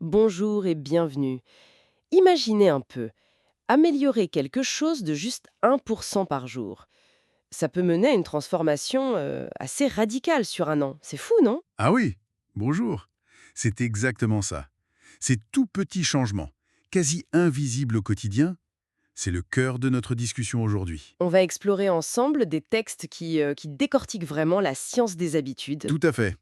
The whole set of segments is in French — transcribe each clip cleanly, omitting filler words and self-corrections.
Bonjour et bienvenue. Imaginez un peu, améliorer quelque chose de juste 1% par jour. Ça peut mener à une transformation assez radicale sur un an. C'est fou, non? Ah oui, bonjour. C'est exactement ça. Ces tout petits changements, quasi invisibles au quotidien, c'est le cœur de notre discussion aujourd'hui. On va explorer ensemble des textes qui décortiquent vraiment la science des habitudes. Tout à fait.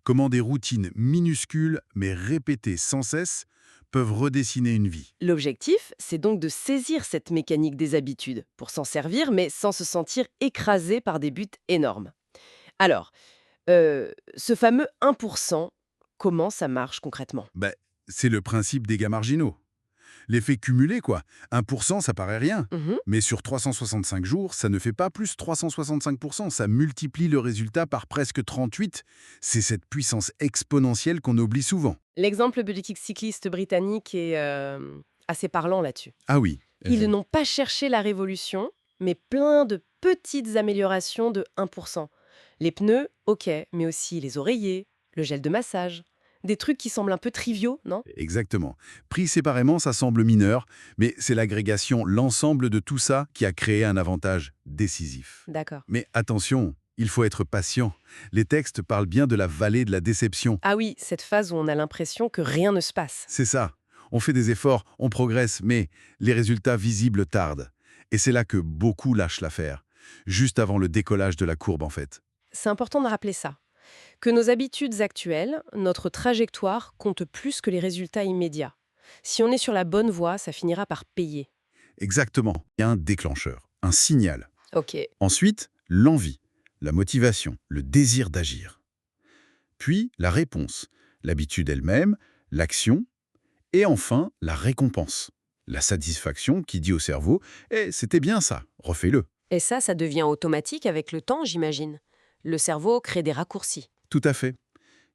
Comment des routines minuscules, mais répétées sans cesse, peuvent redessiner une vie. L'objectif, c'est donc de saisir cette mécanique des habitudes pour s'en servir, mais sans se sentir écrasé par des buts énormes. Alors, ce fameux 1%, comment ça marche concrètement? Ben, c'est le principe des gains marginaux. L'effet cumulé, quoi. 1%, ça paraît rien. Mhm. Mais sur 365 jours, ça ne fait pas plus 365%. Ça multiplie le résultat par presque 38. C'est cette puissance exponentielle qu'on oublie souvent. L'exemple du cycliste britannique est assez parlant là-dessus. Ah oui. Ils n'ont pas cherché la révolution, mais plein de petites améliorations de 1%. Les pneus, ok, mais aussi les oreillers, le gel de massage. Des trucs qui semblent un peu triviaux, non? Exactement. Pris séparément, ça semble mineur, mais c'est l'agrégation, l'ensemble de tout ça qui a créé un avantage décisif. D'accord. Mais attention, il faut être patient. Les textes parlent bien de la vallée de la déception. Ah oui, cette phase où on a l'impression que rien ne se passe. C'est ça. On fait des efforts, on progresse, mais les résultats visibles tardent. Et c'est là que beaucoup lâchent l'affaire. Juste avant le décollage de la courbe, en fait. C'est important de rappeler ça. Que nos habitudes actuelles, notre trajectoire, compte plus que les résultats immédiats. Si on est sur la bonne voie, ça finira par payer. Exactement. Il y a un déclencheur, un signal. Ok. Ensuite, l'envie, la motivation, le désir d'agir. Puis, la réponse, l'habitude elle-même, l'action, et enfin, la récompense, la satisfaction qui dit au cerveau « c'était bien ça, refais-le ». Et ça devient automatique avec le temps, j'imagine. Le cerveau crée des raccourcis. Tout à fait.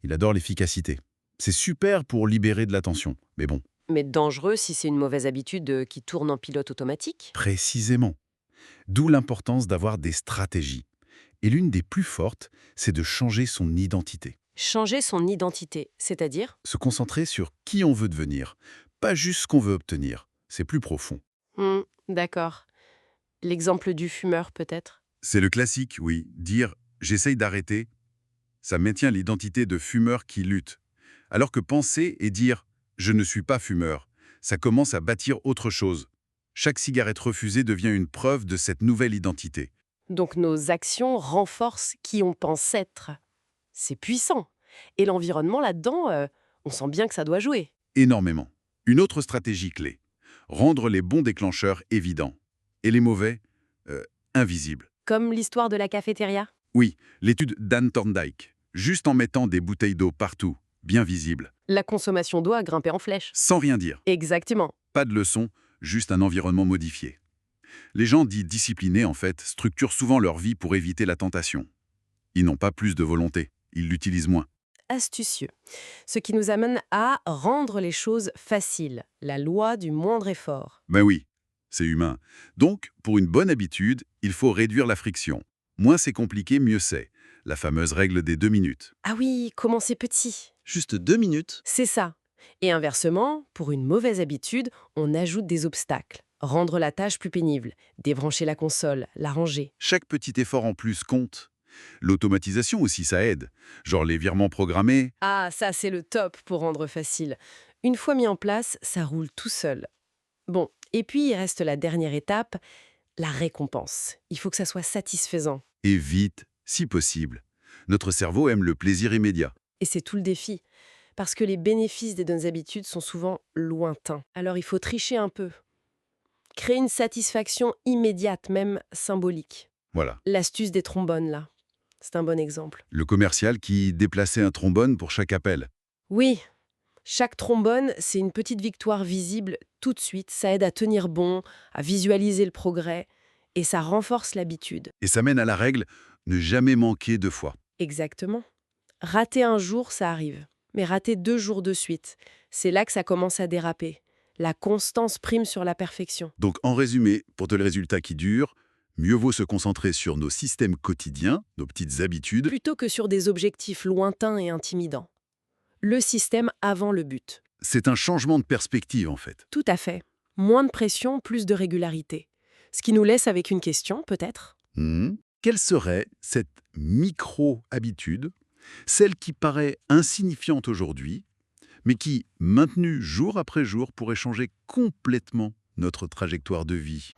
Il adore l'efficacité. C'est super pour libérer de l'attention. Mais bon, Mais dangereux si c'est une mauvaise habitude qui tourne en pilote automatique. précisément. D'où l'importance d'avoir des stratégies. Et l'une des plus fortes, c'est de changer son identité. Changer son identité, c'est-à-dire. Se concentrer sur qui on veut devenir, pas juste ce qu'on veut obtenir. C'est plus profond. D'accord. L'exemple du fumeur, peut-être. C'est le classique, oui. Dire « j'essaye d'arrêter », ça maintient l'identité de fumeur qui lutte. Alors que penser et dire « je ne suis pas fumeur », ça commence à bâtir autre chose. Chaque cigarette refusée devient une preuve de cette nouvelle identité. Donc nos actions renforcent qui on pense être. C'est puissant. Et l'environnement là-dedans, on sent bien que ça doit jouer. Énormément. Une autre stratégie clé. Rendre les bons déclencheurs évidents. Et les mauvais, invisibles. Comme l'histoire de la cafétéria. Oui, l'étude d'Anne Thorndike. Juste en mettant des bouteilles d'eau partout, bien visibles, La consommation d'eau a grimpé en flèche. sans rien dire. Exactement. Pas de leçon, juste un environnement modifié. Les gens dits disciplinés, en fait, structurent souvent leur vie pour éviter la tentation. Ils n'ont pas plus de volonté, ils l'utilisent moins. Astucieux. Ce qui nous amène à rendre les choses faciles. La loi du moindre effort. Ben oui, c'est humain. Donc, pour une bonne habitude, il faut réduire la friction. Moins c'est compliqué, mieux c'est. La fameuse règle des 2 minutes. Ah oui, commencer petit. Juste 2 minutes. C'est ça. Et inversement, pour une mauvaise habitude, on ajoute des obstacles. Rendre la tâche plus pénible, débrancher la console, la ranger. Chaque petit effort en plus compte. L'automatisation aussi, ça aide. Genre les virements programmés. Ah, ça c'est le top pour rendre facile. Une fois mis en place, ça roule tout seul. Bon, et puis il reste la dernière étape, la récompense. Il faut que ça soit satisfaisant. Et vite, si possible. Notre cerveau aime le plaisir immédiat. Et c'est tout le défi. Parce que les bénéfices des bonnes habitudes sont souvent lointains. Alors il faut tricher un peu. Créer une satisfaction immédiate, même symbolique. Voilà. L'astuce des trombones, là. C'est un bon exemple. Le commercial qui déplaçait un trombone pour chaque appel. Oui, chaque trombone, c'est une petite victoire visible tout de suite. Ça aide à tenir bon, à visualiser le progrès, et ça renforce l'habitude. Et ça mène à la règle ne jamais manquer 2 fois. Exactement. Rater un jour, ça arrive. Mais rater 2 jours de suite, c'est là que ça commence à déraper. La constance prime sur la perfection. Donc en résumé, pour de les résultats qui durent, mieux vaut se concentrer sur nos systèmes quotidiens, nos petites habitudes. Plutôt que sur des objectifs lointains et intimidants. Le système avant le but. C'est un changement de perspective, en fait. Tout à fait. Moins de pression, plus de régularité. Ce qui nous laisse avec une question, peut-être. Quelle serait cette micro-habitude, celle qui paraît insignifiante aujourd'hui, mais qui, maintenue jour après jour, pourrait changer complètement notre trajectoire de vie?